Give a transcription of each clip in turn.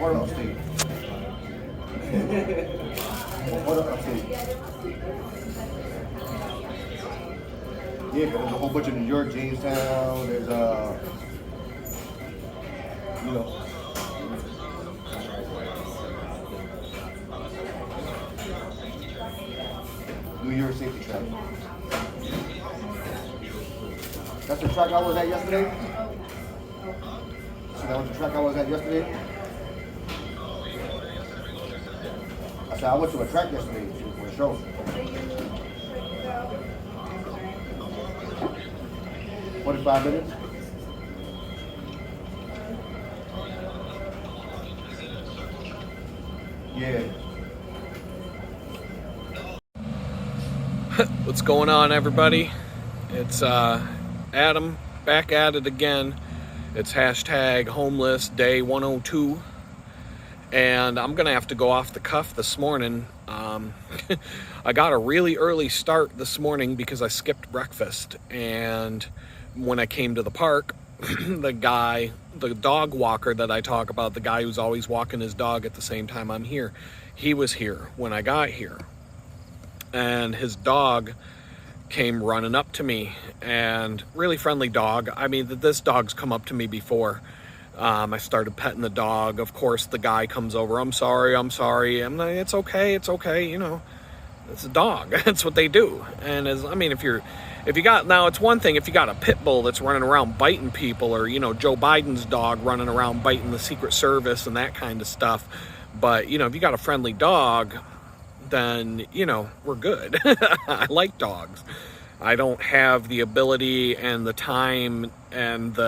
Or upstate. Or upstate. Yeah, but there's a whole bunch of New York, Jamestown, there's you know. New York safety track. That's the track I was at yesterday? So that was the track I was at yesterday? I said I went to a track yesterday for a show. 45 minutes? Yeah. What's going on, everybody? It's Adam back at it again. It's hashtag homeless day 102, and I'm gonna have to go off the cuff this morning. I got a really early start this morning because I skipped breakfast, and when I came to the park, the dog walker that I talk about, the guy who's always walking his dog at the same time I'm here, he was here when I got here. And his dog came running up to me, and really friendly dog. I mean, this dog's come up to me before. I started petting the dog. Of course, the guy comes over. I'm sorry. I'm like, it's okay. You know, it's a dog. That's what they do. And if you got, now it's one thing if you got a pit bull that's running around biting people, or, you know, Joe Biden's dog running around biting the Secret Service and that kind of stuff. But, you know, if you got a friendly dog, then, you know, we're good. I like dogs. I don't have the ability and the time and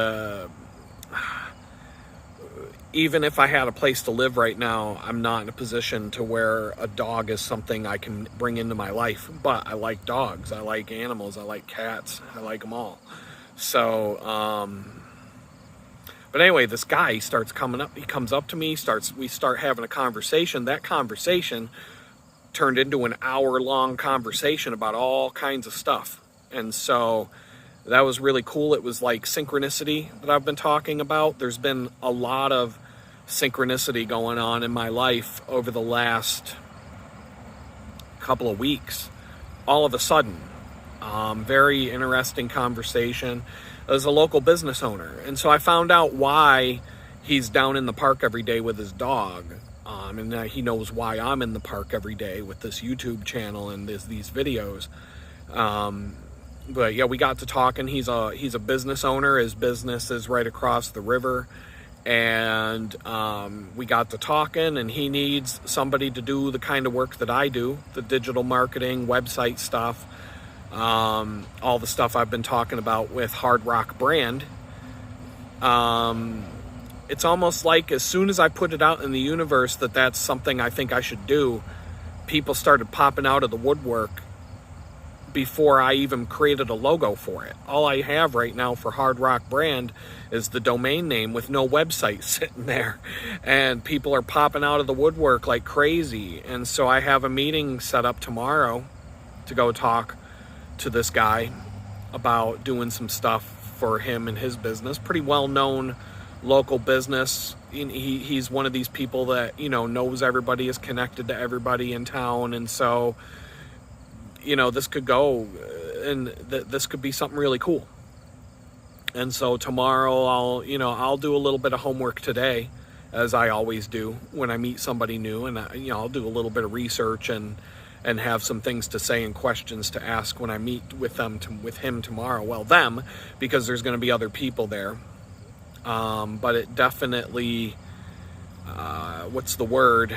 even if I had a place to live right now, I'm not in a position to where a dog is something I can bring into my life. But I like dogs. I like animals. I like cats. I like them all. So, but anyway, this guy, he starts coming up. He comes up to me. We start having a conversation. That conversation turned into an hour-long conversation about all kinds of stuff. And so that was really cool. It was like synchronicity that I've been talking about. There's been a lot of synchronicity going on in my life over the last couple of weeks. All of a sudden, very interesting conversation. As a local business owner. And so I found out why he's down in the park every day with his dog. And he knows why I'm in the park every day with this YouTube channel and these videos. But yeah, we got to talking. He's a business owner. His business is right across the river. And we got to talking, and he needs somebody to do the kind of work that I do, the digital marketing, website stuff, all the stuff I've been talking about with Hard Rock Brand. It's almost like as soon as I put it out in the universe that that's something I think I should do, people started popping out of the woodwork before I even created a logo for it. All I have right now for Hard Rock Brand is the domain name with no website sitting there. And people are popping out of the woodwork like crazy. And so I have a meeting set up tomorrow to go talk to this guy about doing some stuff for him and his business. Pretty well-known local business. He's one of these people that, you know, knows everybody, is connected to everybody in town. And so, you know, this could go and this could be something really cool. And so tomorrow I'll do a little bit of homework today, as I always do when I meet somebody new, and I'll do a little bit of research and have some things to say and questions to ask when I meet with him tomorrow. Well, them, because there's going to be other people there. But it definitely, what's the word?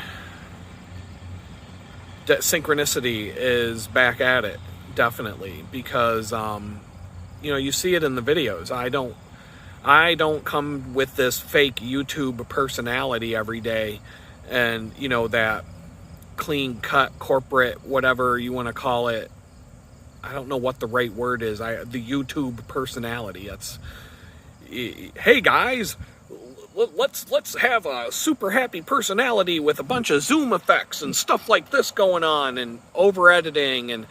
Synchronicity is back at it, definitely, because, you see it in the videos. I don't come with this fake YouTube personality every day and, that clean cut corporate, whatever you want to call it. I don't know what the right word is. The YouTube personality. That's, hey guys, let's have a super happy personality with a bunch of Zoom effects and stuff like this going on, and over editing, and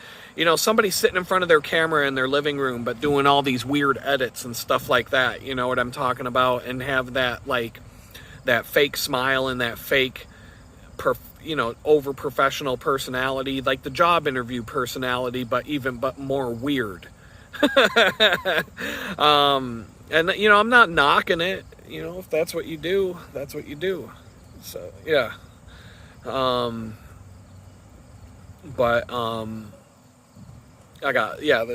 somebody sitting in front of their camera in their living room but doing all these weird edits and stuff like that. You know what I'm talking about? And have that that fake smile and that fake, over professional personality, like the job interview personality, but more weird. And I'm not knocking it. If that's what you do, that's what you do. So yeah. The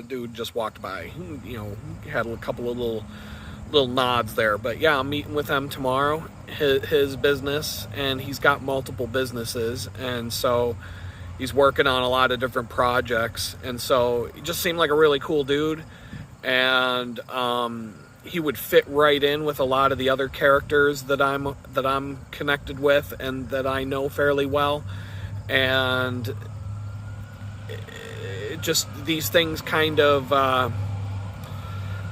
dude just walked by. Had a couple of little nods there. But yeah, I'm meeting with him tomorrow. His business, and he's got multiple businesses, and so he's working on a lot of different projects. And so he just seemed like a really cool dude, and he would fit right in with a lot of the other characters that I'm connected with and that I know fairly well. And just these things kind of,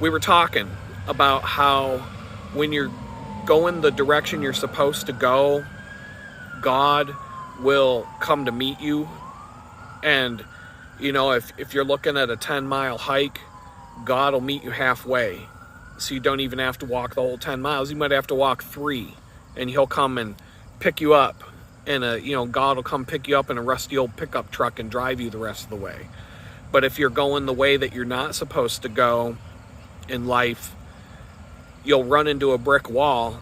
we were talking about how when you're going the direction you're supposed to go, God will come to meet you. And, if you're looking at a 10-mile hike, God will meet you halfway. So you don't even have to walk the whole 10 miles. You might have to walk 3, and he'll come and pick you up. And God will come pick you up in a rusty old pickup truck and drive you the rest of the way. But if you're going the way that you're not supposed to go in life, you'll run into a brick wall,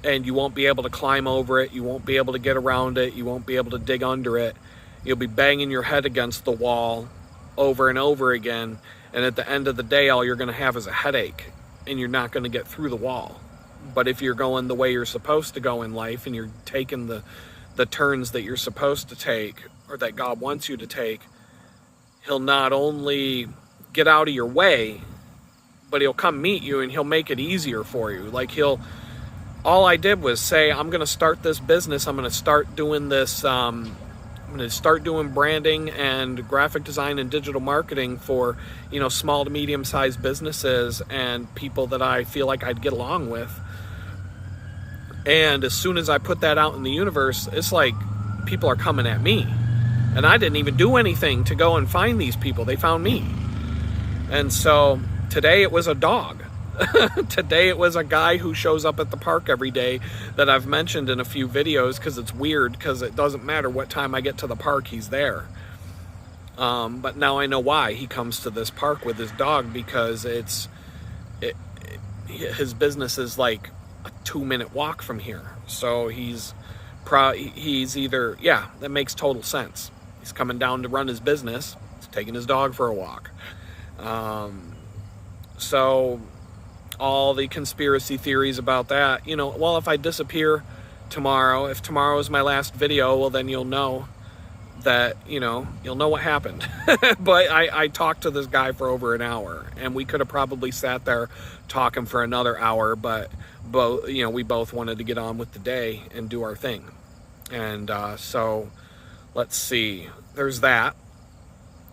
and you won't be able to climb over it. You won't be able to get around it. You won't be able to dig under it. You'll be banging your head against the wall over and over again. And at the end of the day, all you're going to have is a headache, and you're not going to get through the wall. But if you're going the way you're supposed to go in life, and you're taking the turns that you're supposed to take, or that God wants you to take, he'll not only get out of your way, but he'll come meet you, and he'll make it easier for you. Like all I did was say, I'm going to start this business. I'm going to start doing this. I'm going to start doing branding and graphic design and digital marketing for, small to medium-sized businesses and people that I feel like I'd get along with. And as soon as I put that out in the universe, it's like people are coming at me. And I didn't even do anything to go and find these people. They found me. And so today it was a dog. Today it was a guy who shows up at the park every day that I've mentioned in a few videos, because it's weird, because it doesn't matter what time I get to the park, he's there. But now I know why he comes to this park with his dog, because his business is like a 2-minute walk from here. So he's either, that makes total sense. He's coming down to run his business. He's taking his dog for a walk. So all the conspiracy theories about that, if I disappear tomorrow, if tomorrow is my last video, well, then you'll know that, you'll know what happened. But I talked to this guy for over an hour, and we could have probably sat there talking for another hour, but we both wanted to get on with the day and do our thing. And so let's see, there's that.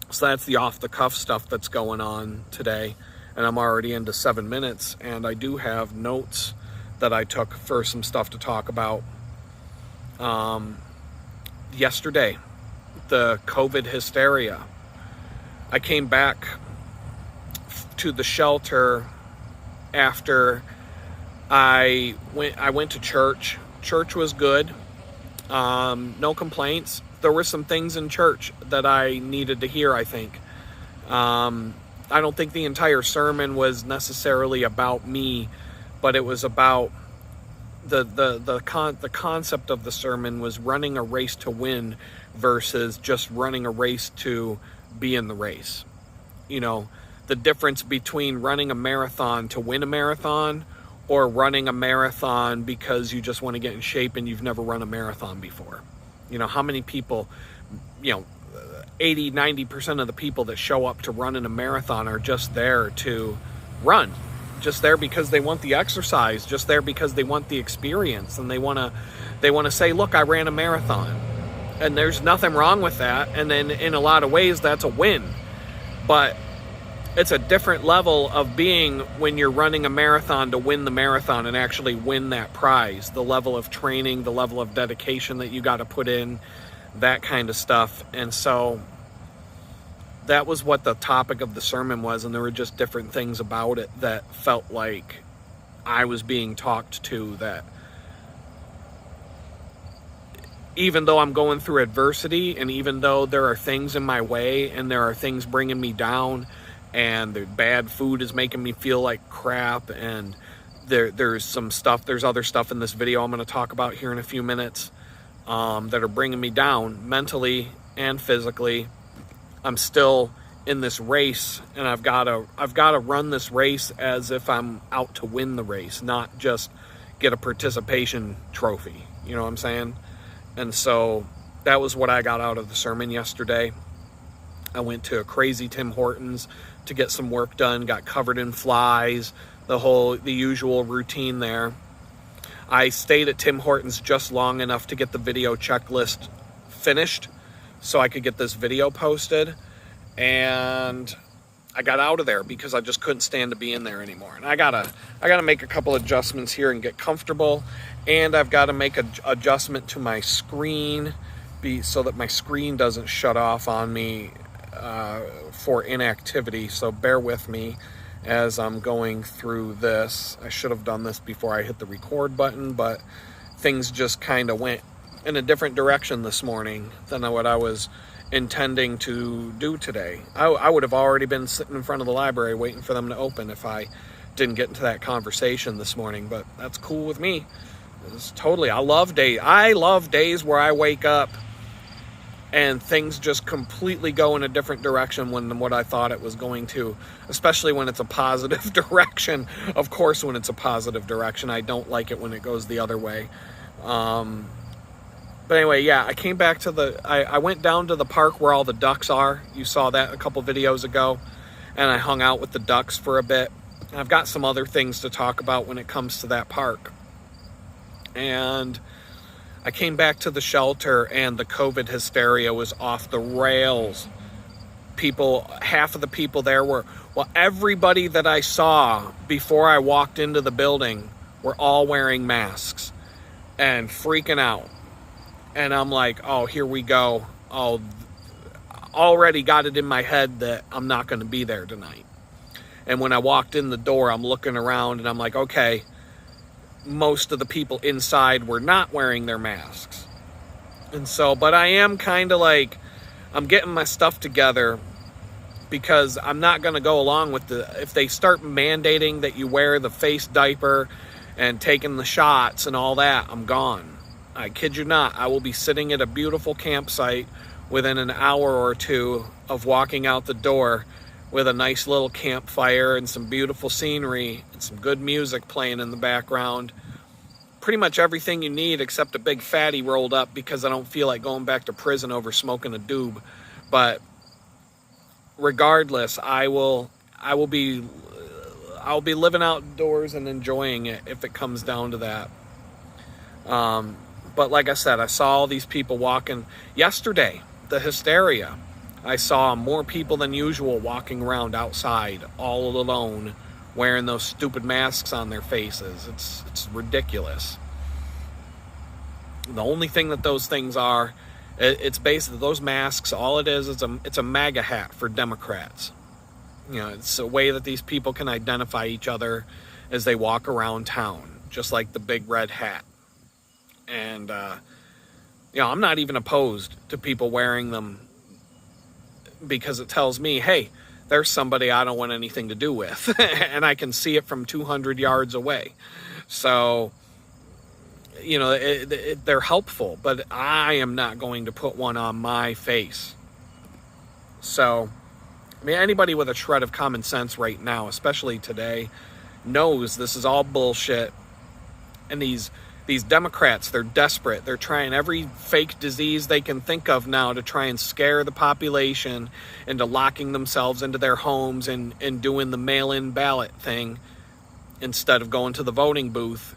So that's the off-the-cuff stuff that's going on today. And I'm already into 7 minutes, and I do have notes that I took for some stuff to talk about. Yesterday, the COVID hysteria. I came back to the shelter after I went to church. Church was good. No complaints. There were some things in church that I needed to hear, I think. I don't think the entire sermon was necessarily about me, but it was about the concept of the sermon was running a race to win versus just running a race to be in the race. The difference between running a marathon to win a marathon, or running a marathon because you just want to get in shape and you've never run a marathon before. How many people, 80-90% of the people that show up to run in a marathon are just there to run, just there because they want the exercise, just there because they want the experience, and they want to say, look, I ran a marathon. And there's nothing wrong with that, and then in a lot of ways that's a win. But it's a different level of being when you're running a marathon to win the marathon and actually win that prize. The level of training, the level of dedication that you got to put in, that kind of stuff. And so that was what the topic of the sermon was, and there were just different things about it that felt like I was being talked to that even though I'm going through adversity, and even though there are things in my way and there are things bringing me down, and the bad food is making me feel like crap, and there's other stuff in this video I'm going to talk about here in a few minutes that are bringing me down mentally and physically. I'm still in this race, and I've got to run this race as if I'm out to win the race, not just get a participation trophy. You know what I'm saying? And so that was what I got out of the sermon yesterday. I went to a crazy Tim Hortons to get some work done, got covered in flies, the usual routine there. I stayed at Tim Hortons just long enough to get the video checklist finished so I could get this video posted. And I got out of there because I just couldn't stand to be in there anymore. And I gotta make a couple adjustments here and get comfortable. And I've got to make an adjustment to my screen so that my screen doesn't shut off on me for inactivity. So bear with me as I'm going through this. I should have done this before I hit the record button, but things just kind of went in a different direction this morning than what I was intending to do today. I would have already been sitting in front of the library waiting for them to open if I didn't get into that conversation this morning, but that's cool with me. It's totally, I love days where I wake up and things just completely go in a different direction than what I thought it was going to, especially when it's a positive direction. Of course, when it's a positive direction, I don't like it when it goes the other way. But anyway, yeah, I came back to I went down to the park where all the ducks are. You saw that a couple videos ago. And I hung out with the ducks for a bit. And I've got some other things to talk about when it comes to that park. And I came back to the shelter and the COVID hysteria was off the rails. Half of the people there everybody that I saw before I walked into the building were all wearing masks and freaking out. And I'm like, oh, here we go. Oh, already got it in my head that I'm not going to be there tonight. And when I walked in the door, I'm looking around and I'm like, okay, most of the people inside were not wearing their masks. And so, but I am kind of like, I'm getting my stuff together because I'm not going to go along with if they start mandating that you wear the face diaper and taking the shots and all that, I'm gone. I kid you not, I will be sitting at a beautiful campsite within an hour or two of walking out the door with a nice little campfire and some beautiful scenery and some good music playing in the background. Pretty much everything you need except a big fatty rolled up because I don't feel like going back to prison over smoking a doob. But regardless, I'll be living outdoors and enjoying it if it comes down to that. But like I said, I saw all these people walking yesterday, the hysteria. I saw more people than usual walking around outside all alone wearing those stupid masks on their faces. It's ridiculous. The only thing that those things are, it's basically those masks, all it is it's a MAGA hat for Democrats. You know, it's a way that these people can identify each other as they walk around town, just like the big red hat. And, I'm not even opposed to people wearing them because it tells me, hey, there's somebody I don't want anything to do with. And I can see it from 200 yards away. So, they're helpful, but I am not going to put one on my face. So, anybody with a shred of common sense right now, especially today, knows this is all bullshit. And these Democrats, they're desperate. They're trying every fake disease they can think of now to try and scare the population into locking themselves into their homes and doing the mail-in ballot thing instead of going to the voting booth.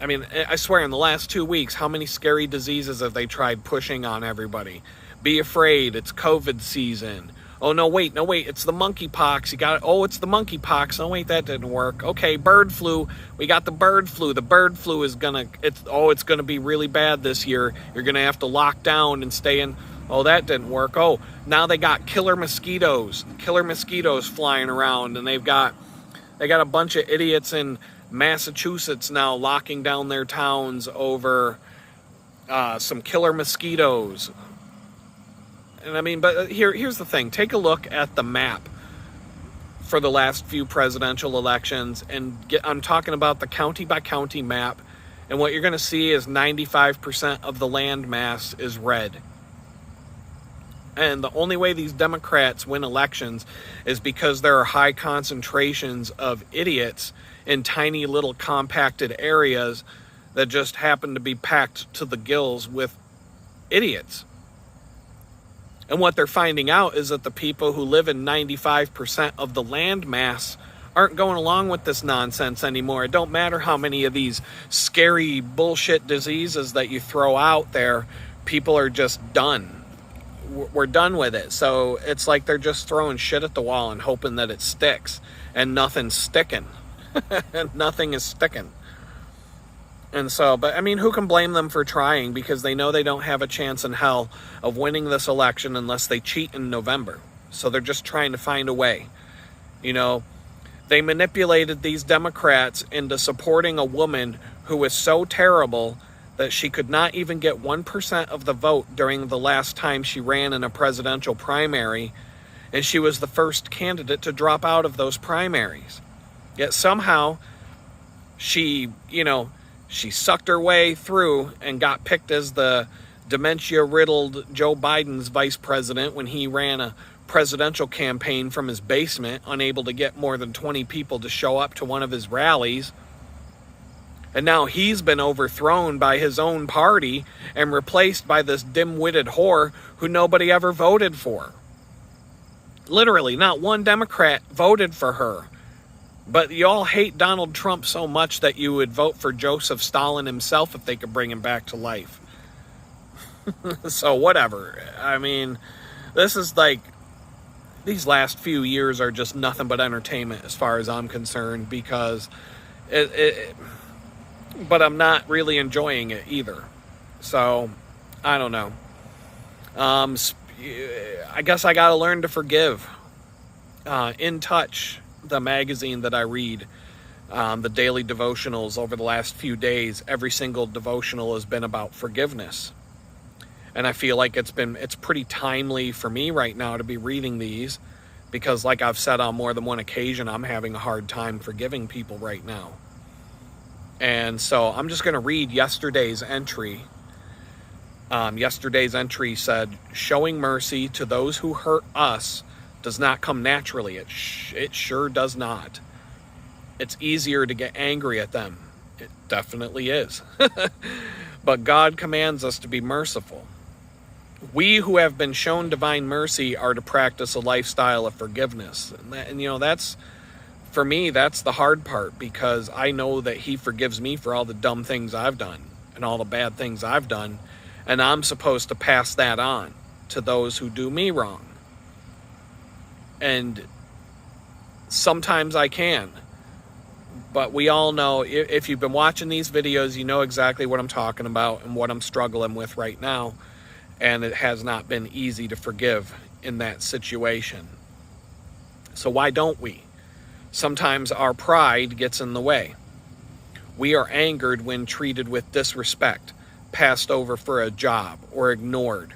I swear, in the last 2 weeks, how many scary diseases have they tried pushing on everybody? Be afraid, it's COVID season. Oh, no, wait, it's the monkey pox. It's the monkey pox. No, wait, that didn't work. Okay, bird flu. We got the bird flu. The bird flu is it's gonna be really bad this year. You're gonna have to lock down and stay in. Oh, that didn't work. Oh, now they got killer mosquitoes flying around, and they got a bunch of idiots in Massachusetts now locking down their towns over some killer mosquitoes. And I mean, but here's the thing. Take a look at the map for the last few presidential elections, and I'm talking about the county by county map, and what you're going to see is 95% of the land mass is red. And the only way these Democrats win elections is because there are high concentrations of idiots in tiny little compacted areas that just happen to be packed to the gills with idiots. And what they're finding out is that the people who live in 95% of the land mass aren't going along with this nonsense anymore. It don't matter how many of these scary bullshit diseases that you throw out there, people are just done. We're done with it. So it's like they're just throwing shit at the wall and hoping that it sticks, and nothing's sticking. And nothing is sticking. And so, but I mean, who can blame them for trying, because they know they don't have a chance in hell of winning this election unless they cheat in November. So they're just trying to find a way. You know, they manipulated these Democrats into supporting a woman who was so terrible that she could not even get 1% of the vote during the last time she ran in a presidential primary, and she was the first candidate to drop out of those primaries. Yet somehow she sucked her way through and got picked as the dementia-riddled Joe Biden's vice president when he ran a presidential campaign from his basement, unable to get more than 20 people to show up to one of his rallies. And now he's been overthrown by his own party and replaced by this dim-witted whore who nobody ever voted for. Literally, not one Democrat voted for her. But you all hate Donald Trump so much that you would vote for Joseph Stalin himself if they could bring him back to life. So whatever. I mean, this is like, these last few years are just nothing but entertainment as far as I'm concerned, because but I'm not really enjoying it either. So, I don't know. I guess I gotta learn to forgive. In Touch, the magazine that I read, the daily devotionals over the last few days, every single devotional has been about forgiveness. And I feel like it's pretty timely for me right now to be reading these, because like I've said on more than one occasion, I'm having a hard time forgiving people right now. And so I'm just going to read yesterday's entry. Yesterday's entry said, "Showing mercy to those who hurt us does not come naturally. It sure does not. It's easier to get angry at them. It definitely is. But God commands us to be merciful. We who have been shown divine mercy are to practice a lifestyle of forgiveness." And that's, for me, that's the hard part, because I know that he forgives me for all the dumb things I've done and all the bad things I've done, and I'm supposed to pass that on to those who do me wrong. And sometimes I can, but we all know, if you've been watching these videos, you know exactly what I'm talking about and what I'm struggling with right now, and it has not been easy to forgive in that situation. So why don't we? Sometimes our pride gets in the way. We are angered when treated with disrespect, passed over for a job, or ignored.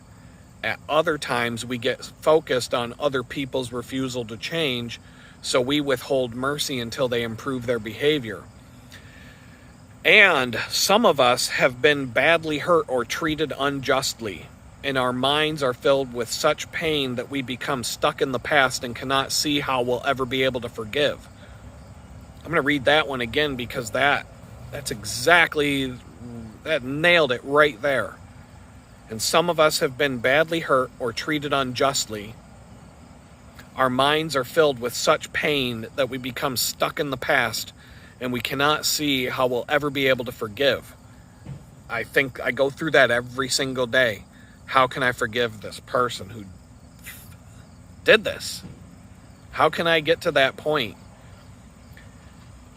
At other times, we get focused on other people's refusal to change, so we withhold mercy until they improve their behavior. And some of us have been badly hurt or treated unjustly, and our minds are filled with such pain that we become stuck in the past and cannot see how we'll ever be able to forgive. I'm going to read that one again, because that's exactly, that nailed it right there. And some of us have been badly hurt or treated unjustly. Our minds are filled with such pain that we become stuck in the past and we cannot see how we'll ever be able to forgive. I think I go through that every single day. How can I forgive this person who did this? How can I get to that point?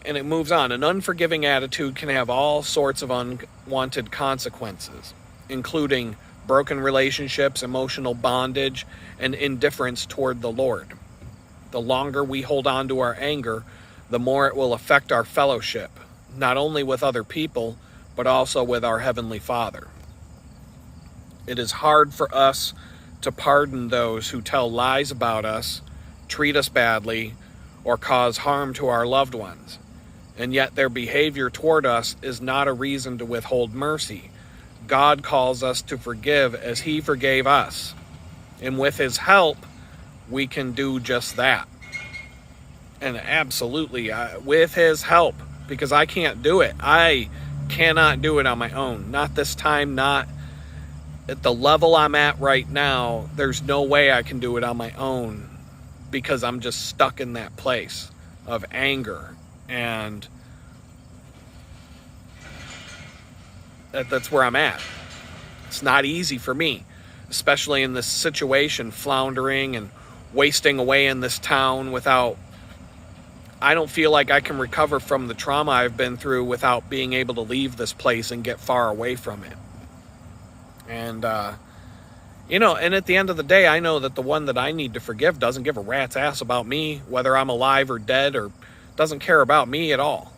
And it moves on. An unforgiving attitude can have all sorts of unwanted consequences, including broken relationships, emotional bondage, and indifference toward the Lord. The longer we hold on to our anger, the more it will affect our fellowship, not only with other people, but also with our Heavenly Father. It is hard for us to pardon those who tell lies about us, treat us badly, or cause harm to our loved ones. And yet their behavior toward us is not a reason to withhold mercy. God calls us to forgive as he forgave us. And with his help, we can do just that. And absolutely, with his help, because I can't do it. I cannot do it on my own. Not this time, not at the level I'm at right now. There's no way I can do it on my own, because I'm just stuck in that place of anger. And that's where I'm at. It's not easy for me, especially in this situation, floundering and wasting away in this town without... I don't feel like I can recover from the trauma I've been through without being able to leave this place and get far away from it. And, and at the end of the day, I know that the one that I need to forgive doesn't give a rat's ass about me, whether I'm alive or dead, or doesn't care about me at all.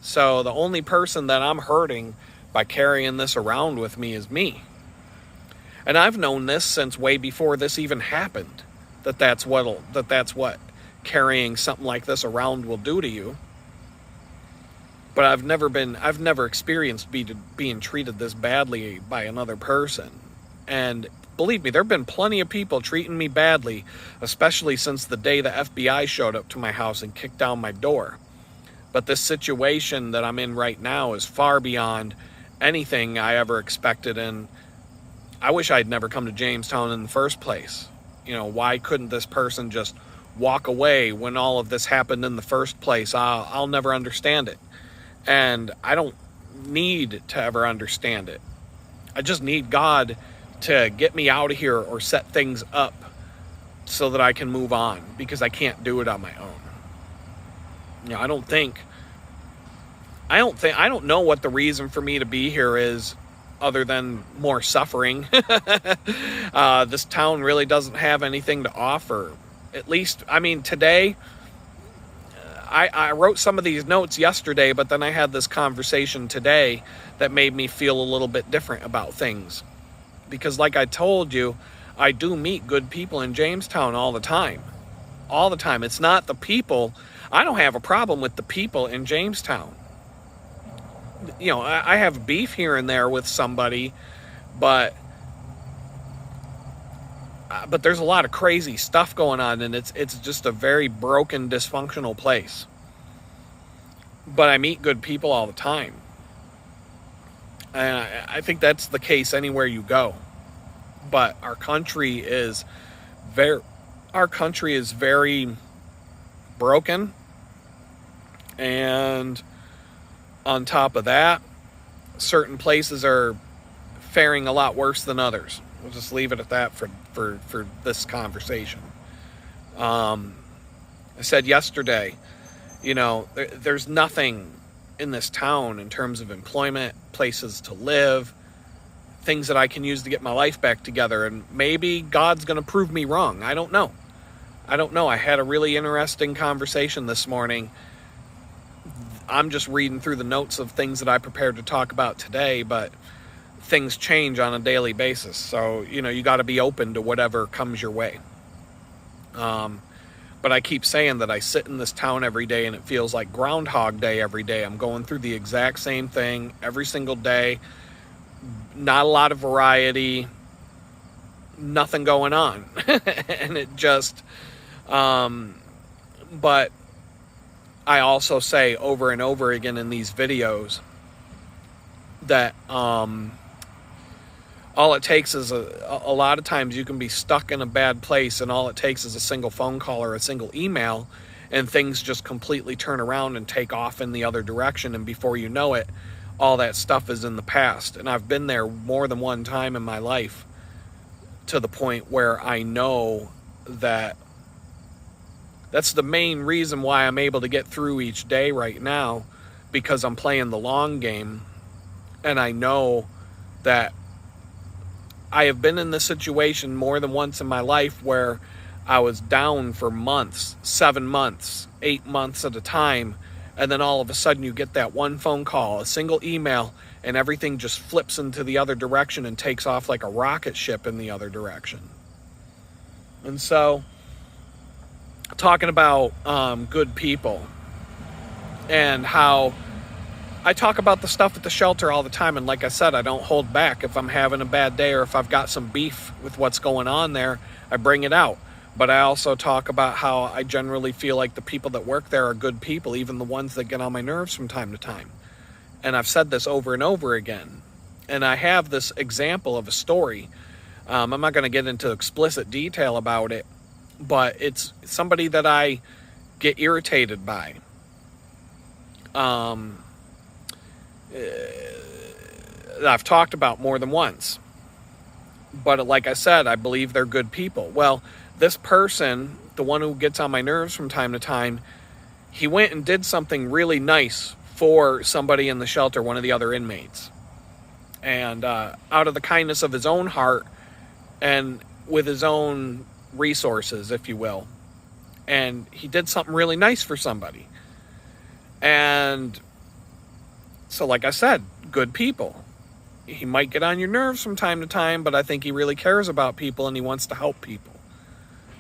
So the only person that I'm hurting by carrying this around with me is me. And I've known this since way before this even happened, that's what carrying something like this around will do to you. But I've never experienced being treated this badly by another person. And believe me, there have been plenty of people treating me badly, especially since the day the FBI showed up to my house and kicked down my door. But this situation that I'm in right now is far beyond anything I ever expected, and I wish I'd never come to Jamestown in the first place. Why couldn't this person just walk away when all of this happened in the first place? I'll never understand it. And I don't need to ever understand it. I just need God to get me out of here or set things up so that I can move on, because I can't do it on my own. I don't know what the reason for me to be here is, other than more suffering. This town really doesn't have anything to offer. At least, today, I wrote some of these notes yesterday, but then I had this conversation today that made me feel a little bit different about things. Because like I told you, I do meet good people in Jamestown all the time. All the time. It's not the people. I don't have a problem with the people in Jamestown. I have beef here and there with somebody, but there's a lot of crazy stuff going on, and it's just a very broken, dysfunctional place. But I meet good people all the time. And I think that's the case anywhere you go. But our country is very broken. And on top of that, certain places are faring a lot worse than others. We'll just leave it at that for this conversation. I said yesterday, there's nothing in this town in terms of employment, places to live, things that I can use to get my life back together. And maybe God's going to prove me wrong. I don't know. I had a really interesting conversation this morning. I'm just reading through the notes of things that I prepared to talk about today, but things change on a daily basis. So, you got to be open to whatever comes your way. But I keep saying that I sit in this town every day and it feels like Groundhog Day every day. I'm going through the exact same thing every single day. Not a lot of variety. Nothing going on. And it just... but I also say over and over again in these videos that all it takes is a lot of times you can be stuck in a bad place, and all it takes is a single phone call or a single email, and things just completely turn around and take off in the other direction. And before you know it, all that stuff is in the past. And I've been there more than one time in my life, to the point where I know that that's the main reason why I'm able to get through each day right now, because I'm playing the long game. And I know that I have been in this situation more than once in my life where I was down for months, 7 months, 8 months at a time. And then all of a sudden you get that one phone call, a single email, and everything just flips into the other direction and takes off like a rocket ship in the other direction. And so, talking about good people, and how I talk about the stuff at the shelter all the time, and like I said, I don't hold back. If I'm having a bad day or if I've got some beef with what's going on there, I bring it out. But I also talk about how I generally feel like the people that work there are good people, even the ones that get on my nerves from time to time. And I've said this over and over again. And I have this example of a story. I'm not going to get into explicit detail about it, but it's somebody that I get irritated by. I've talked about more than once. But like I said, I believe they're good people. Well, this person, the one who gets on my nerves from time to time, he went and did something really nice for somebody in the shelter, one of the other inmates. And out of the kindness of his own heart and with his own resources, if you will. And he did something really nice for somebody. And so, like I said, good people. He might get on your nerves from time to time, but I think he really cares about people and he wants to help people.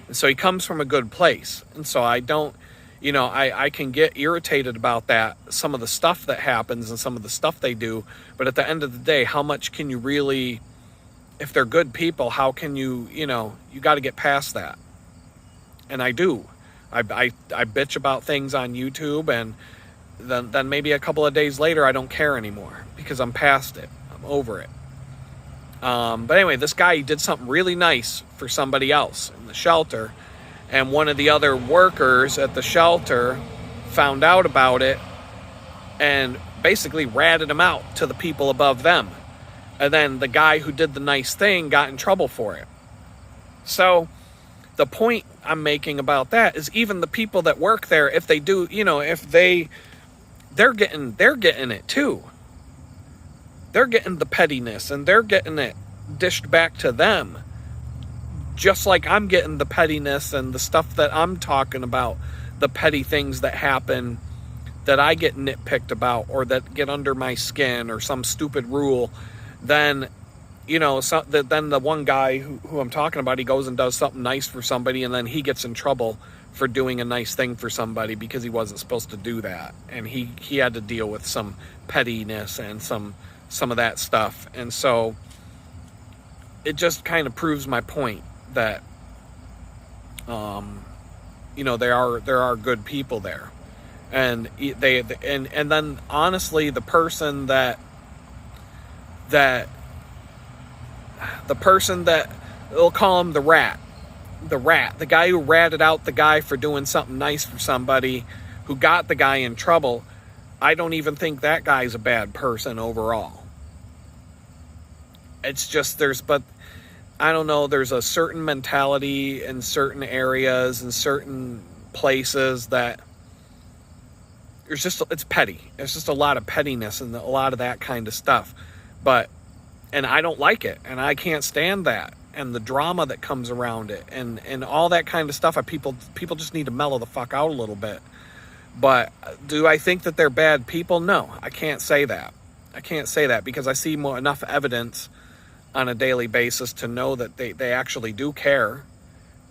And so he comes from a good place. And so I don't, I can get irritated about that, some of the stuff that happens and some of the stuff they do. But at the end of the day, how much can you really, if they're good people, how can you, you got to get past that. And I do. I bitch about things on YouTube, and then maybe a couple of days later, I don't care anymore because I'm past it. I'm over it. But anyway, this guy, he did something really nice for somebody else in the shelter, and one of the other workers at the shelter found out about it and basically ratted him out to the people above them. And then the guy who did the nice thing got in trouble for it. So the point I'm making about that is even the people that work there, if they do, if they're getting it too. They're getting the pettiness and they're getting it dished back to them. Just like I'm getting the pettiness and the stuff that I'm talking about, the petty things that happen that I get nitpicked about or that get under my skin or some stupid rule, then, then the one guy who I'm talking about, he goes and does something nice for somebody and then he gets in trouble for doing a nice thing for somebody because he wasn't supposed to do that. And he had to deal with some pettiness and some of that stuff. And so it just kind of proves my point that there are good people there. And and then honestly, the person that they'll call him the guy who ratted out the guy for doing something nice for somebody, who got the guy in trouble, I don't even think that guy's a bad person overall. It's just I don't know, there's a certain mentality in certain areas and certain places that it's petty. It's just a lot of pettiness and a lot of that kind of stuff. And I don't like it, and I can't stand that, and the drama that comes around it, and all that kind of stuff. People just need to mellow the fuck out a little bit. But do I think that they're bad people? No, I can't say that. I can't say that because I see enough evidence on a daily basis to know that they actually do care,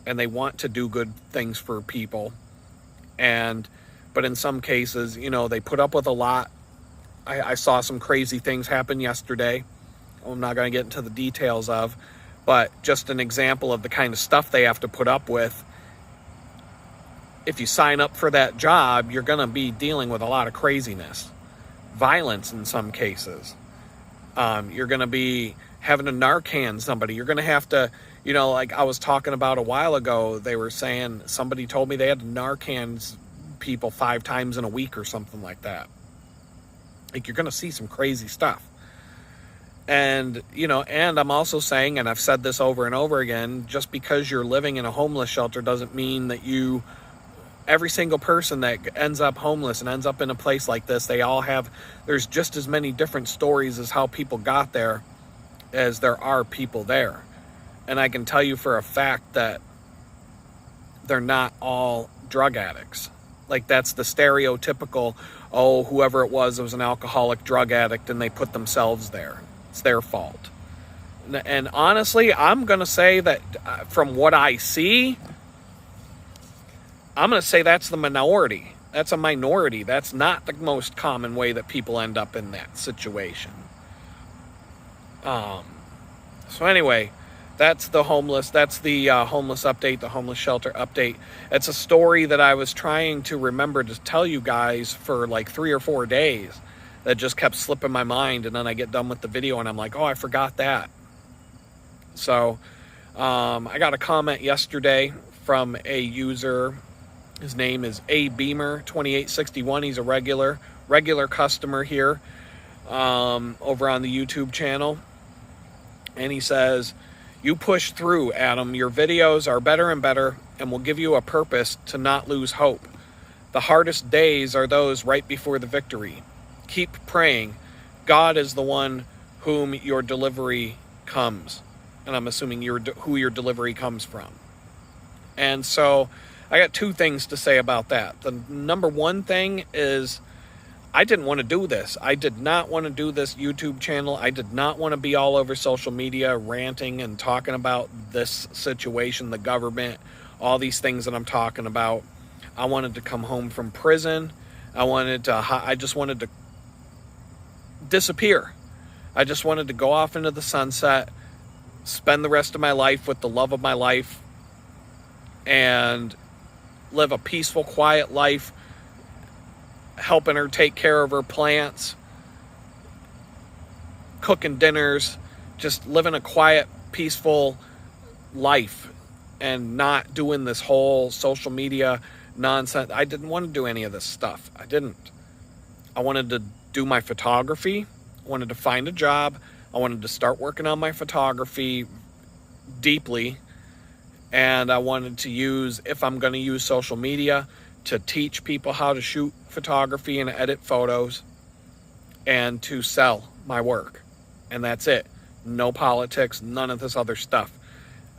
and they want to do good things for people. But in some cases, they put up with a lot. I saw some crazy things happen yesterday. I'm not going to get into the details of, but just an example of the kind of stuff they have to put up with. If you sign up for that job, you're going to be dealing with a lot of craziness, violence in some cases. You're going to be having to Narcan somebody. You're going to have to, like I was talking about a while ago, they were saying, somebody told me they had to Narcan people 5 times in a week or something like that. Like, you're going to see some crazy stuff. And, and I'm also saying, and I've said this over and over again, just because you're living in a homeless shelter doesn't mean that every single person that ends up homeless and ends up in a place like this, there's just as many different stories as how people got there as there are people there. And I can tell you for a fact that they're not all drug addicts. Like, that's the stereotypical, oh, whoever it was an alcoholic, drug addict, and they put themselves there. It's their fault. And honestly, I'm going to say that from what I see, I'm going to say that's the minority. That's a minority. That's not the most common way that people end up in that situation. So anyway, that's the homeless. That's the homeless update, the homeless shelter update. It's a story that I was trying to remember to tell you guys for like 3 or 4 days that just kept slipping my mind. And then I get done with the video and I'm like, oh, I forgot that. So I got a comment yesterday from a user. His name is abeamer2861. He's a regular customer here over on the YouTube channel. And he says, you push through, Adam. Your videos are better and better and will give you a purpose to not lose hope. The hardest days are those right before the victory. Keep praying. God is the one whom your delivery comes. And I'm assuming who your delivery comes from. And so I got 2 things to say about that. The number 1 thing is I didn't want to do this. I did not want to do this YouTube channel. I did not want to be all over social media ranting and talking about this situation, the government, all these things that I'm talking about. I wanted to come home from prison. I just wanted to disappear. I just wanted to go off into the sunset, spend the rest of my life with the love of my life, and live a peaceful, quiet life, helping her take care of her plants, cooking dinners, just living a quiet, peaceful life and not doing this whole social media nonsense. I didn't want to do any of this stuff. I didn't. I wanted to do my photography. I wanted to find a job. I wanted to start working on my photography deeply. And I wanted to use, if I'm going to use social media, to teach people how to shoot photography and edit photos and to sell my work. And that's it. No politics, none of this other stuff.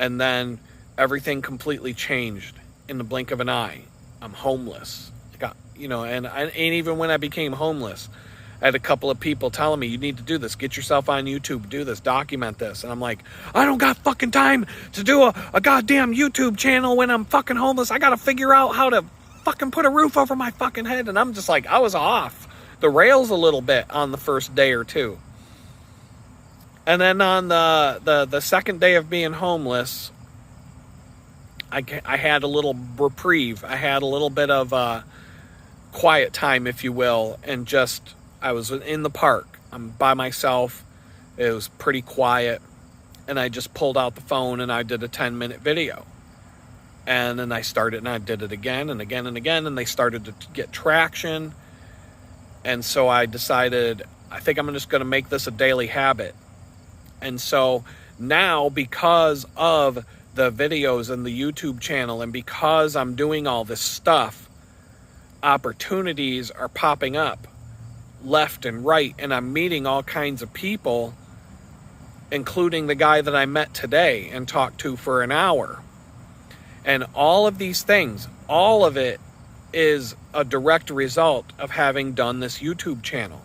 And then everything completely changed in the blink of an eye. I'm homeless. And even when I became homeless, I had a couple of people telling me, you need to do this. Get yourself on YouTube. Do this. Document this. And I'm like, I don't got fucking time to do a goddamn YouTube channel when I'm fucking homeless. I got to figure out how to fucking put a roof over my fucking head. And I'm just like, I was off the rails a little bit on the first day or two. And then on the second day of being homeless, I had a little reprieve. I had a little bit of quiet time, if you will, and just... I was in the park. I'm by myself. It was pretty quiet. And I just pulled out the phone and I did a 10-minute video. And then I started and I did it again and again and again. And they started to get traction. And so I decided, I think I'm just going to make this a daily habit. And so now, because of the videos and the YouTube channel, and because I'm doing all this stuff, opportunities are popping up left and right, and I'm meeting all kinds of people, including the guy that I met today and talked to for an hour. And all of these things, all of it is a direct result of having done this YouTube channel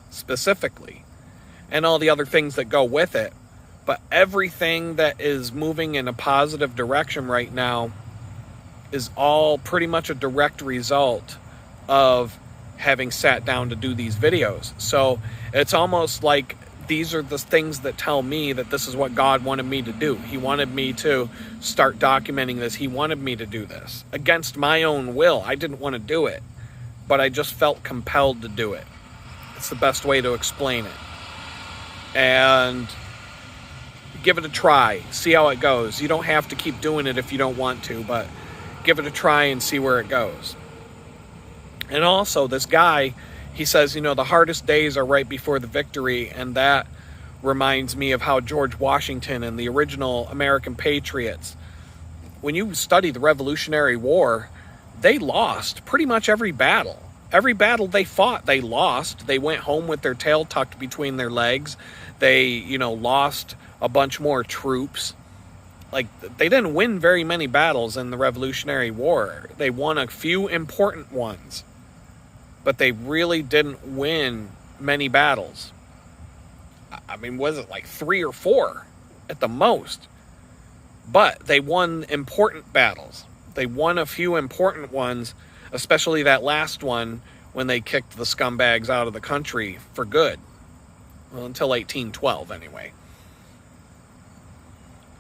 specifically, and all the other things that go with it. But everything that is moving in a positive direction right now is all pretty much a direct result of having sat down to do these videos. So it's almost like these are the things that tell me that this is what God wanted me to do. He wanted me to start documenting this. He wanted me to do this against my own will. I didn't want to do it, but I just felt compelled to do it. It's the best way to explain it. And give it a try. See how it goes. You don't have to keep doing it if you don't want to, but give it a try and see where it goes. And also, this guy, he says, the hardest days are right before the victory. And that reminds me of how George Washington and the original American patriots, when you study the Revolutionary War, they lost pretty much every battle. Every battle they fought, they lost. They went home with their tail tucked between their legs. They, lost a bunch more troops. like, they didn't win very many battles in the Revolutionary War. They won a few important ones, but they really didn't win many battles. I mean, was it like 3 or 4 at the most? But they won important battles. They won a few important ones, especially that last one when they kicked the scumbags out of the country for good. Well, until 1812, anyway.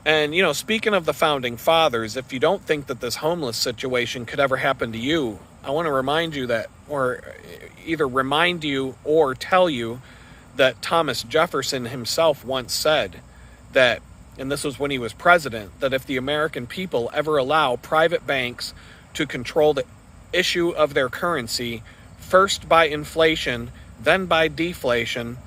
And, you know, speaking of the Founding Fathers, if you don't think that this homeless situation could ever happen to you, I want to remind you that, or either remind you or tell you that Thomas Jefferson himself once said that, and this was when he was president, that if the American people ever allow private banks to control the issue of their currency, first by inflation, then by deflation,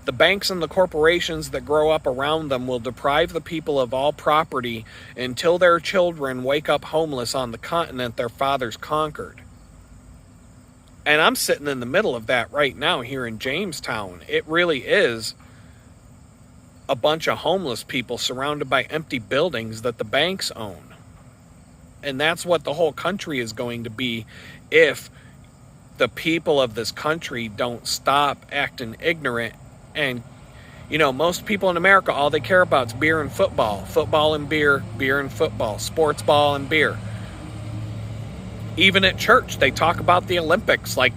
the banks and the corporations that grow up around them will deprive the people of all property until their children wake up homeless on the continent their fathers conquered. And I'm sitting in the middle of that right now here in Jamestown. It really is a bunch of homeless people surrounded by empty buildings that the banks own. And that's what the whole country is going to be if the people of this country don't stop acting ignorant. And, you know, most people in America, all they care about is beer and football. Football and beer, beer and football. Sports ball and beer. Even at church, they talk about the Olympics. Like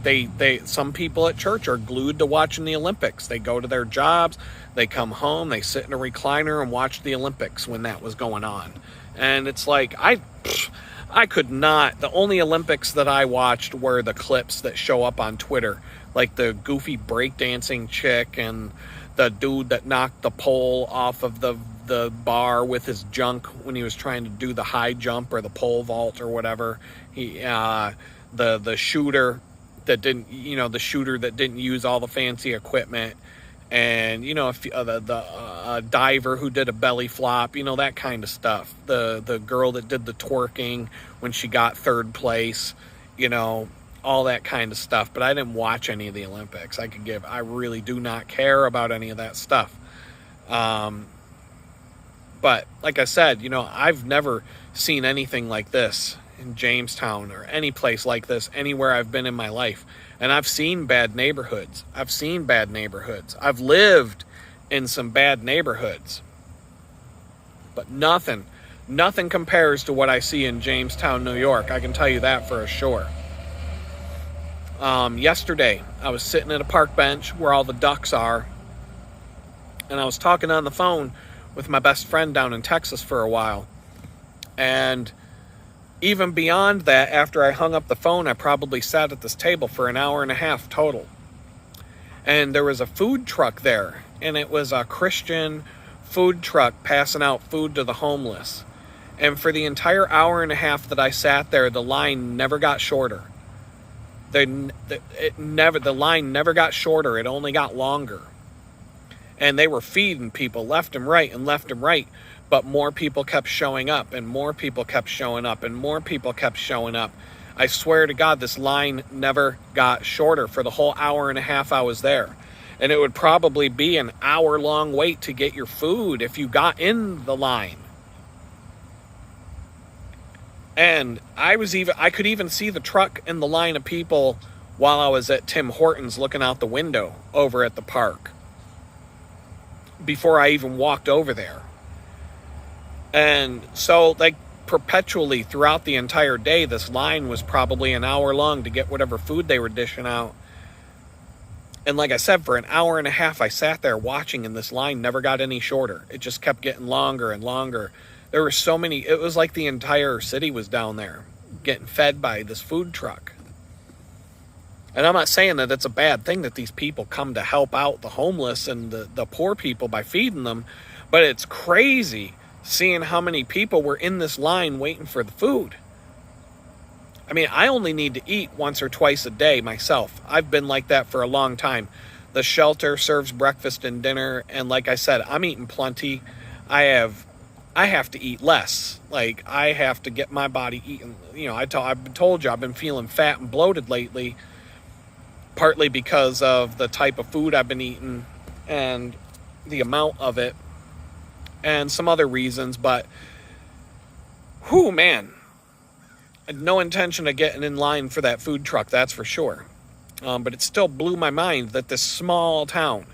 some people at church are glued to watching the Olympics. They go to their jobs, they come home, they sit in a recliner and watch the Olympics when that was going on. And it's like, I could not. The only Olympics that I watched were the clips that show up on Twitter, like the goofy breakdancing chick and the dude that knocked the pole off of the bar with his junk when he was trying to do the high jump or the pole vault or whatever. The shooter that didn't, the shooter that didn't use all the fancy equipment, and the diver who did a belly flop, that kind of stuff. The girl that did the twerking when she got third place, all that kind of stuff. But I didn't watch any of the Olympics. I really do not care about any of that stuff. But like I said, I've never seen anything like this in Jamestown or any place like this anywhere I've been in my life. And I've seen bad neighborhoods. I've lived in some bad neighborhoods. But nothing compares to what I see in Jamestown, New York. I can tell you that for sure. Yesterday, I was sitting at a park bench where all the ducks are, and I was talking on the phone with my best friend down in Texas for a while. And even beyond that, after I hung up the phone, I probably sat at this table for an hour and a half total. And there was a food truck there, and it was a Christian food truck passing out food to the homeless. And for the entire hour and a half that I sat there, the line never got shorter. The line never got shorter. It only got longer. And they were feeding people left and right and left and right. But more people kept showing up, and more people kept showing up, and more people kept showing up. I swear to God, this line never got shorter for the whole hour and a half I was there. And it would probably be an hour-long wait to get your food if you got in the line. And I could even see the truck and the line of people while I was at Tim Hortons looking out the window over at the park, before I even walked over there. And so, perpetually throughout the entire day, this line was probably an hour long to get whatever food they were dishing out. And like I said, for an hour and a half, I sat there watching, and this line never got any shorter. It just kept getting longer and longer. There were so many, it was like the entire city was down there getting fed by this food truck. And I'm not saying that it's a bad thing that these people come to help out the homeless and the poor people by feeding them, but it's crazy seeing how many people were in this line waiting for the food. I mean, I only need to eat once or twice a day myself. I've been like that for a long time. The shelter serves breakfast and dinner, and like I said, I'm eating plenty. I have to eat less. I have to get my body eating. I've told you I've been feeling fat and bloated lately, partly because of the type of food I've been eating and the amount of it, and some other reasons. But Whew, man. I had no intention of getting in line for that food truck, that's for sure. But it still blew my mind that this small town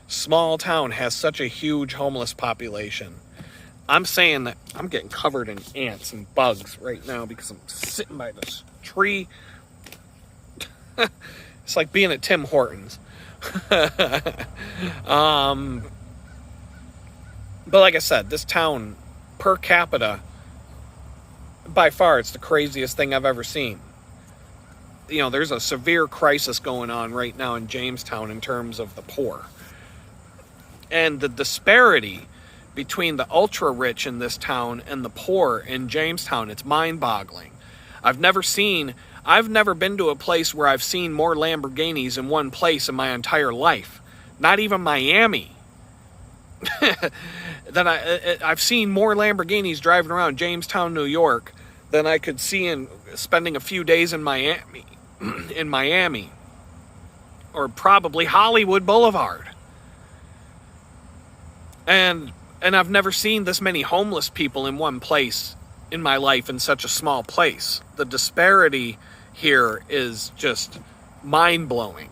has such a huge homeless population. I'm saying that I'm getting covered in ants and bugs right now because I'm sitting by this tree. It's like being at Tim Hortons. But like I said, this town, per capita, by far, it's the craziest thing I've ever seen. You know, there's a severe crisis going on right now in Jamestown in terms of the poor. And the disparity between the ultra-rich in this town and the poor in Jamestown, it's mind-boggling. I've never been to a place where I've seen more Lamborghinis in one place in my entire life. Not even Miami. I've seen more Lamborghinis driving around Jamestown, New York, than I could see in spending a few days in Miami, or probably Hollywood Boulevard. And I've never seen this many homeless people in one place in my life in such a small place. The disparity here is just mind-blowing.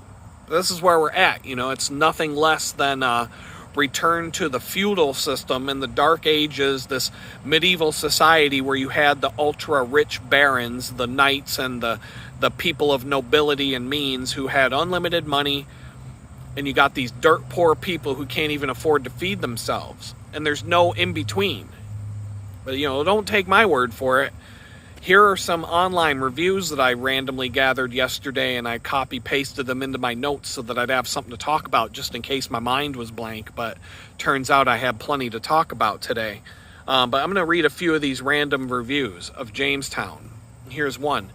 This is where we're at, you know. It's nothing less than return to the feudal system in the Dark Ages, this medieval society where you had the ultra-rich barons, the knights, and the people of nobility and means who had unlimited money, and you got these dirt poor people who can't even afford to feed themselves, and there's no in-between. But, you know, don't take my word for it. Here are some online reviews that I randomly gathered yesterday, and I copy-pasted them into my notes so that I'd have something to talk about just in case my mind was blank, but turns out I had plenty to talk about today. But I'm going to read a few of these random reviews of Jamestown. Here's one.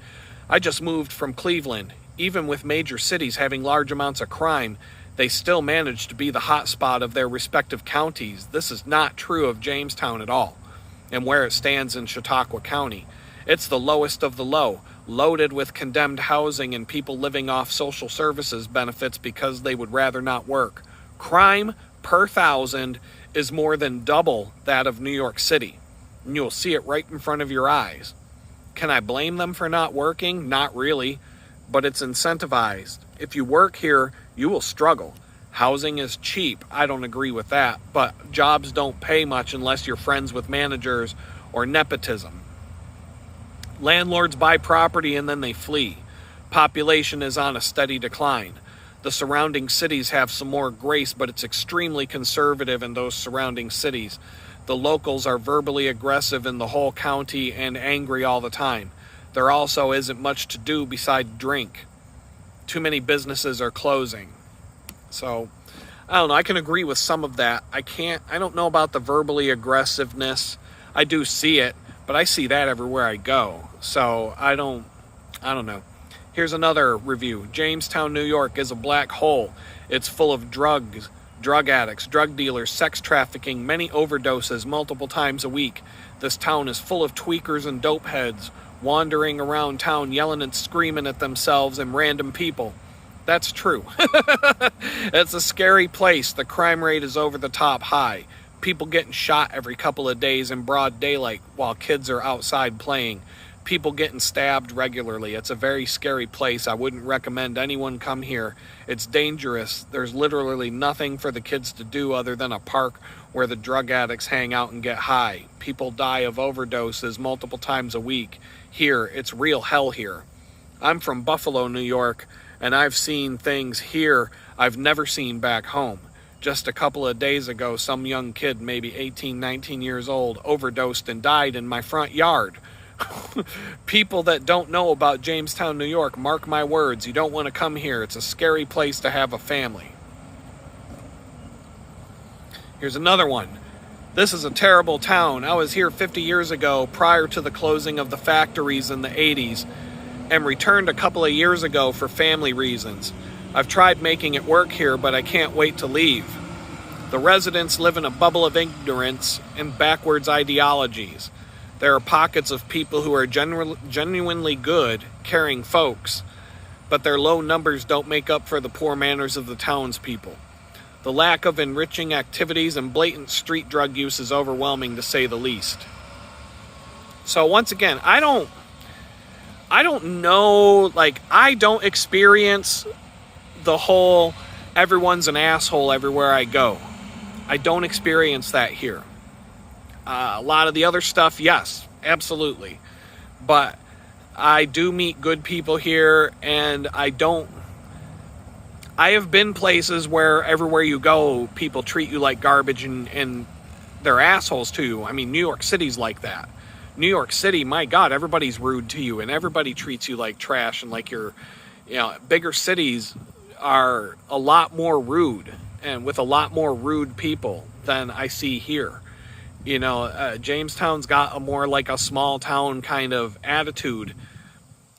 I just moved from Cleveland. Even with major cities having large amounts of crime, they still manage to be the hotspot of their respective counties. This is not true of Jamestown at all, and where it stands in Chautauqua County. It's the lowest of the low, loaded with condemned housing and people living off social services benefits because they would rather not work. Crime per 1,000 is more than double that of New York City, and you'll see it right in front of your eyes. Can I blame them for not working? Not really, but it's incentivized. If you work here, you will struggle. Housing is cheap. I don't agree with that, but jobs don't pay much unless you're friends with managers or nepotism. Landlords buy property and then they flee. Population is on a steady decline. The surrounding cities have some more grace, but it's extremely conservative in those surrounding cities. The locals are verbally aggressive in the whole county and angry all the time. There also isn't much to do beside drink. Too many businesses are closing. So, I don't know. I can agree with some of that. I don't know about the verbally aggressiveness. I do see it, but I see that everywhere I go. So, I don't know. Here's another review. Jamestown, New York is a black hole. It's full of drugs, drug addicts, drug dealers, sex trafficking, many overdoses multiple times a week. This town is full of tweakers and dope heads wandering around town yelling and screaming at themselves and random people. That's true. It's a scary place. The crime rate is over the top high. People getting shot every couple of days in broad daylight while kids are outside playing. People getting stabbed regularly. It's a very scary place. I wouldn't recommend anyone come here. It's dangerous. There's literally nothing for the kids to do other than a park where the drug addicts hang out and get high. People die of overdoses multiple times a week. Here, it's real hell here. I'm from Buffalo, New York, and I've seen things here I've never seen back home. Just a couple of days ago, some young kid, maybe 18, 19 years old, overdosed and died in my front yard. People that don't know about Jamestown, New York, mark my words, you don't want to come here. It's a scary place to have a family. Here's another one. This is a terrible town. I was here 50 years ago prior to the closing of the factories in the 80s and returned a couple of years ago for family reasons. I've tried making it work here, but I can't wait to leave. The residents live in a bubble of ignorance and backwards ideologies. There are pockets of people who are genuinely good, caring folks, but their low numbers don't make up for the poor manners of the townspeople. The lack of enriching activities and blatant street drug use is overwhelming, to say the least. So once again, I don't know, like, I don't experience the whole everyone's an asshole everywhere I go. I don't experience that here. A lot of the other stuff, yes, absolutely. But I do meet good people here, and I have been places where everywhere you go, people treat you like garbage and they're assholes to you. I mean, New York City's like that. New York City, my God, everybody's rude to you and everybody treats you like trash, and like you're, bigger cities are a lot more rude and with a lot more rude people than I see here. Jamestown's got a more like a small town kind of attitude,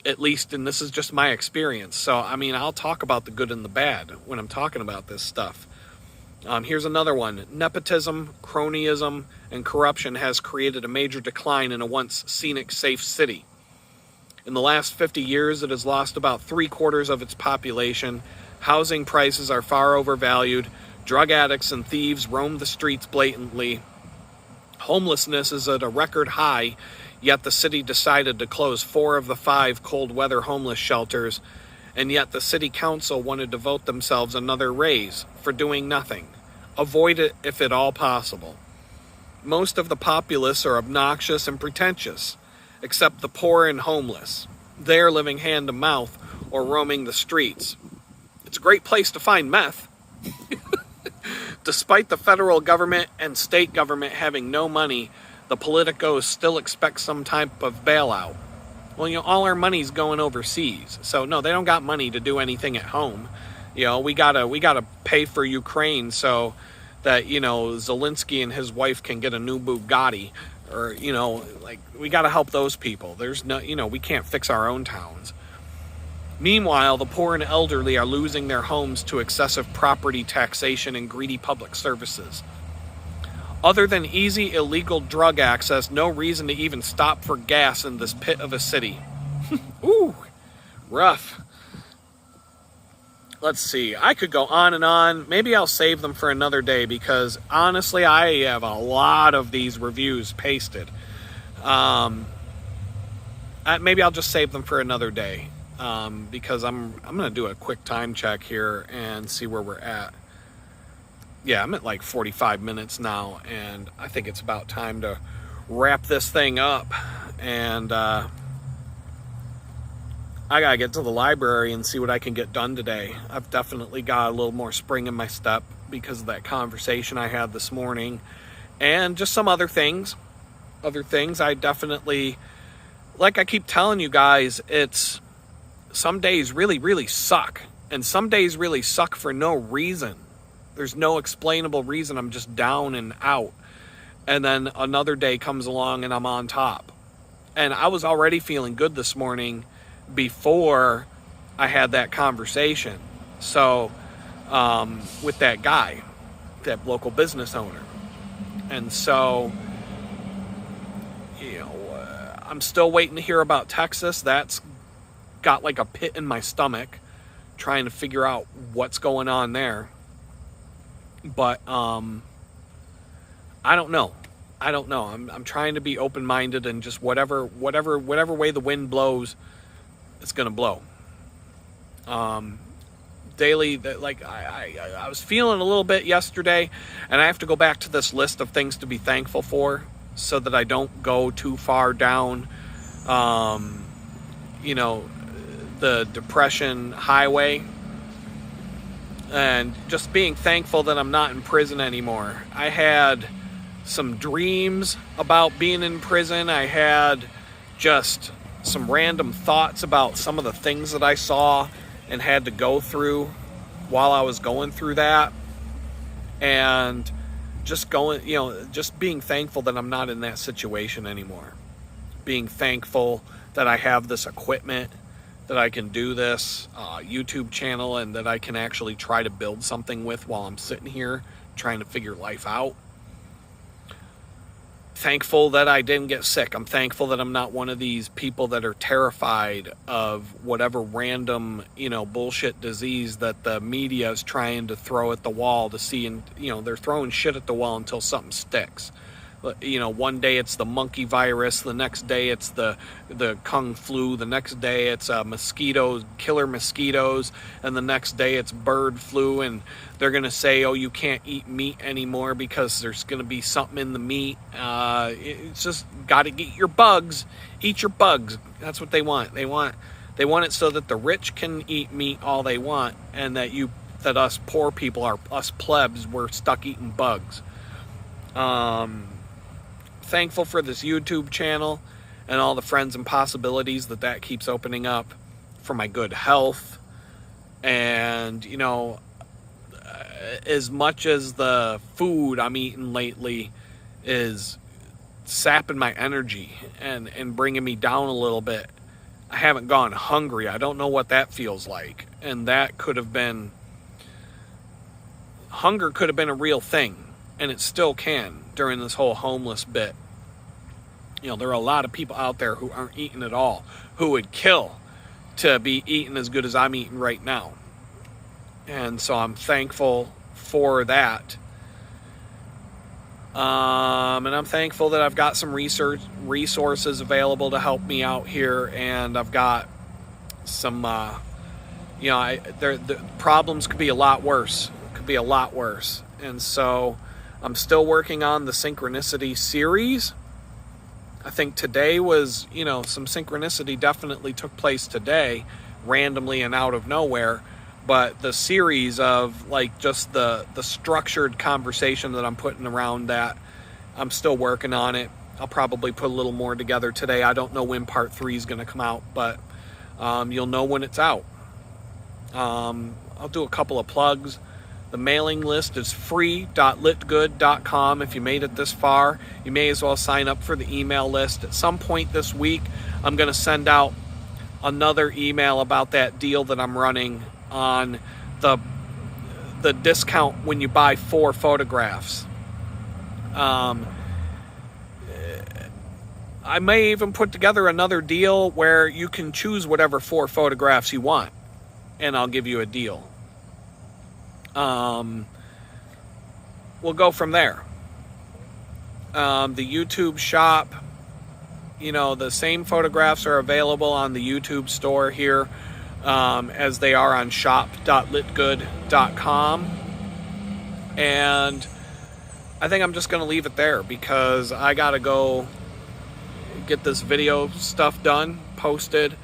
at least, and this is just my experience. So, I mean, I'll talk about the good and the bad when I'm talking about this stuff. Here's another one. Nepotism, cronyism, and corruption has created a major decline in a once scenic, safe city. In the last 50 years, it has lost about 3/4 of its population. Housing prices are far overvalued. Drug addicts and thieves roam the streets blatantly. Homelessness is at a record high, yet the city decided to close 4 of the 5 cold weather homeless shelters, and yet the city council wanted to vote themselves another raise for doing nothing. Avoid it if at all possible. Most of the populace are obnoxious and pretentious, except the poor and homeless. They are living hand to mouth or roaming the streets. It's a great place to find meth. Despite the federal government and state government having no money, the politicos still expect some type of bailout. Well, all our money's going overseas. So no, they don't got money to do anything at home. We gotta pay for Ukraine so that, Zelensky and his wife can get a new Bugatti, or, we gotta help those people. There's no, we can't fix our own towns. Meanwhile, the poor and elderly are losing their homes to excessive property taxation and greedy public services. Other than easy illegal drug access, no reason to even stop for gas in this pit of a city. Ooh, rough. Let's see. I could go on and on. Maybe I'll save them for another day because, honestly, I have a lot of these reviews pasted. Maybe I'll just save them for another day because I'm going to do a quick time check here and see where we're at. Yeah, I'm at like 45 minutes now, and I think it's about time to wrap this thing up. And I gotta get to the library and see what I can get done today. I've definitely got a little more spring in my step because of that conversation I had this morning, and just some other things. I definitely, like I keep telling you guys, it's some days really, really suck, and some days really suck for no reason. There's no explainable reason. I'm just down and out. And then another day comes along and I'm on top. And I was already feeling good this morning before I had that conversation. So, with that guy, that local business owner. And so, I'm still waiting to hear about Texas. That's got like a pit in my stomach, trying to figure out what's going on there. But I don't know. I'm trying to be open-minded, and just whatever way the wind blows, it's gonna blow. Daily, like I was feeling a little bit yesterday, and I have to go back to this list of things to be thankful for, so that I don't go too far down, the depression highway. And just being thankful that I'm not in prison anymore. I had some dreams about being in prison. I had just some random thoughts about some of the things that I saw and had to go through while I was going through that. And just just being thankful that I'm not in that situation anymore. Being thankful that I have this equipment, that I can do this YouTube channel, and that I can actually try to build something with while I'm sitting here trying to figure life out. Thankful that I didn't get sick. I'm thankful that I'm not one of these people that are terrified of whatever random, bullshit disease that the media is trying to throw at the wall to see, and, they're throwing shit at the wall until something sticks. You know, one day it's the monkey virus, the next day it's the kung flu, the next day it's mosquitoes, killer mosquitoes, and the next day it's bird flu. And they're going to say, oh, you can't eat meat anymore because there's going to be something in the meat. It's just got to get your bugs. Eat your bugs. That's what they want. They want it so that the rich can eat meat all they want, and that us poor people, us plebs, we're stuck eating bugs. Thankful for this YouTube channel and all the friends and possibilities that keeps opening up for my good health. And, you know, as much as the food I'm eating lately is sapping my energy and bringing me down a little bit, I haven't gone hungry. I don't know what that feels like. And that could have been, hunger could have been a real thing. And it still can during this whole homeless bit. You know, there are a lot of people out there who aren't eating at all, who would kill to be eating as good as I'm eating right now. And so I'm thankful for that. And I'm thankful that I've got some resources available to help me out here. And I've got some, you know, the problems could be a lot worse. And so I'm still working on the Synchronicity series. I think today was, you know, some synchronicity definitely took place today, randomly and out of nowhere. But the series of, like, just the structured conversation that I'm putting around that, I'm still working on it. I'll probably put a little more together today. I don't know when part 3 is going to come out, but you'll know when it's out. I'll do a couple of plugs. The mailing list is free.litgood.com. If you made it this far, you may as well sign up for the email list. At some point this week, I'm going to send out another email about that deal that I'm running on the discount when you buy 4 photographs. I may even put together another deal where you can choose whatever 4 photographs you want, and I'll give you a deal. We'll go from there. The YouTube shop, you know, the same photographs are available on the YouTube store here as they are on shop.litgood.com. And I think I'm just going to leave it there because I got to go get this video stuff done, posted.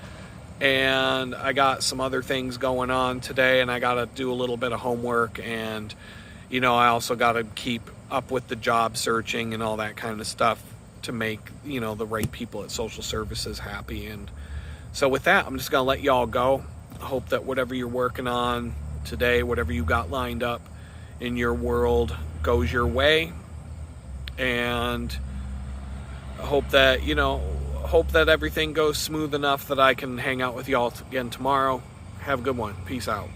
And I got some other things going on today, and I got to do a little bit of homework. And, you know, I also got to keep up with the job searching and all that kind of stuff to make, you know, the right people at social services happy. And so with that, I'm just going to let y'all go. I hope that whatever you're working on today, whatever you got lined up in your world goes your way. And I hope that, you know, everything goes smooth enough that I can hang out with y'all again tomorrow. Have a good one. Peace out.